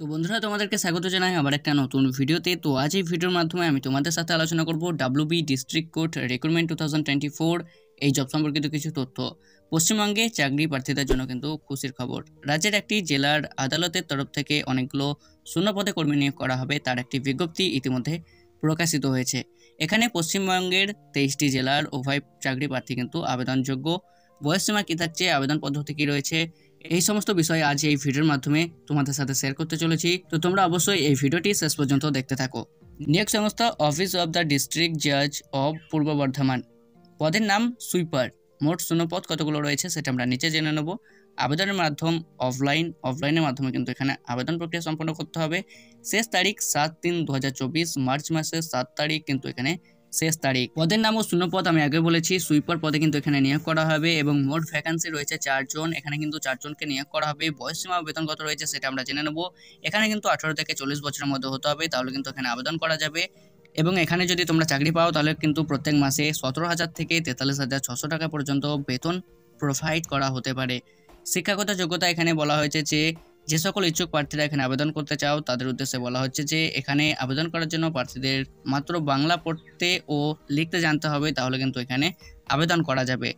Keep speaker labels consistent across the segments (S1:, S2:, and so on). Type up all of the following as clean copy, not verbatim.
S1: তো বন্ধুরা তোমাদেরকে স্বাগত জানাই আবার একটা নতুন ভিডিওতে। তো আজ এই ভিডিওর মাধ্যমে আমি তোমাদের সাথে আলোচনা করব ডাব্লিউবি ডিস্ট্রিক্ট কোর্ট রিক্রুটমেন্ট 2024 এই জব সম্পর্কিত কিছু তথ্য। পশ্চিমবঙ্গে চাকরি প্রার্থীদের জন্য কিন্তু খুশির খবর। রাজ্যের একটি জেলার আদালতের তরফ থেকে অনেকগুলো শূন্যপদে কর্মী নিয়োগ করা হবে, তার একটি বিজ্ঞপ্তি ইতিমধ্যে প্রকাশিত হয়েছে। এখানে পশ্চিমবঙ্গের 23টি জেলার উভয় চাকরি প্রার্থী কিন্তু আবেদনযোগ্য। বয়সসীমা কী থাকছে, আবেদন পদ্ধতি কী রয়েছে, এই সমস্ত বিষয় আজ এই ভিডিওর মাধ্যমে তোমাদের সাথে শেয়ার করতে চলেছি। তো তোমরা অবশ্যই এই ভিডিওটি শেষ পর্যন্ত দেখতে থাকো। নিয়োগ সংস্থা অফিস অফ দ্য ডিস্ট্রিক্ট জাজ অব পূর্ব বর্ধমান। পদের নাম সুইপার। মোট শূন্যপদ কতগুলো রয়েছে সেটা আমরা নিচে জেনে নেব। আবেদনের মাধ্যম অফলাইনের মাধ্যমে কিন্তু এখানে আবেদন প্রক্রিয়া সম্পন্ন করতে হবে। শেষ তারিখ 7/3/2024, মার্চ মাসের 7 তারিখ কিন্তু এখানে শেষ তারিখ। পদের নাম ও শূন্যপদ আমি আগে বলেছি, সুইপার পদে কিন্তু এখানে নিয়োগ করা হবে এবং মোট ভ্যাকান্সি রয়েছে 4 জন। এখানে কিন্তু 4 জনকে নিয়োগ করা হবে। বয়সসীমা বেতন কত রয়েছে সেটা আমরা জেনে নেব। এখানে কিন্তু 18 থেকে 40 বছরের মধ্যে হতে হবে, তাহলে কিন্তু এখানে আবেদন করা যাবে। এবং এখানে যদি তোমরা চাকরি পাও তাহলে কিন্তু প্রত্যেক মাসে 17,000 থেকে 43,600 টাকা পর্যন্ত বেতন প্রোভাইড করা হতে পারে। শিক্ষাগত যোগ্যতা এখানে বলা হয়েছে যে সকল ইচ্ছুক প্রার্থীরা এখানে আবেদন করতে চাও তাদের উদ্দেশ্যে বলা হচ্ছে যে এখানে আবেদন করার জন্য প্রার্থীদের মাত্র বাংলা পড়তে ও লিখতে জানতে হবে, তাহলে কিন্তু এখানে আবেদন করা যাবে।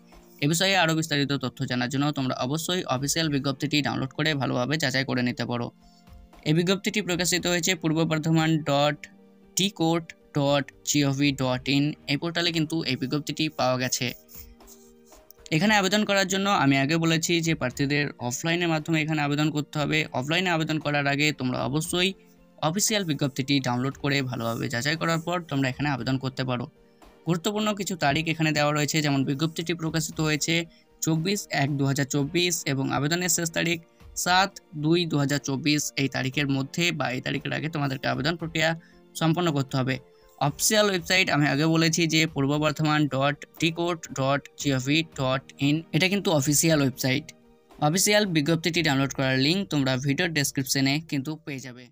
S1: এ বিষয়ে আরও বিস্তারিত তথ্য জানার জন্য তোমরা অবশ্যই অফিসিয়াল বিজ্ঞপ্তিটি ডাউনলোড করে ভালোভাবে যাচাই করে নিতে পারো। এই বিজ্ঞপ্তিটি প্রকাশিত হয়েছে purboBardhaman.tcourt.gov.in এই পোর্টালে কিন্তু এই বিজ্ঞপ্তিটি পাওয়া গেছে। এখানে আবেদন করার জন্য আমি আগে বলেছি যে প্রার্থীদের অফলাইনের মাধ্যমে এখানে আবেদন করতে হবে। অফলাইনে আবেদন করার আগে তোমরা অবশ্যই অফিসিয়াল বিজ্ঞপ্তিটি ডাউনলোড করে ভালোভাবে যাচাই করার পর তোমরা এখানে আবেদন করতে পারো। গুরুত্বপূর্ণ কিছু তারিখ এখানে দেওয়া রয়েছে, যেমন বিজ্ঞপ্তিটি প্রকাশিত হয়েছে 24/1/2024 এবং আবেদনের শেষ তারিখ 7/2/2024। এই তারিখের মধ্যে বা এই তারিখের আগে তোমাদেরকে আবেদন প্রক্রিয়া সম্পন্ন করতে হবে। অফিসিয়াল ওয়েবসাইট আমি আগে বলেছি যে purboBardhaman.tcourt.gov.in এটা কিন্তু অফিসিয়াল ওয়েবসাইট। অফিসিয়াল বিজ্ঞপ্তিটি ডাউনলোড করার লিঙ্ক তোমরা ভিডিওর ডেসক্রিপশনে কিন্তু পেয়ে যাবে।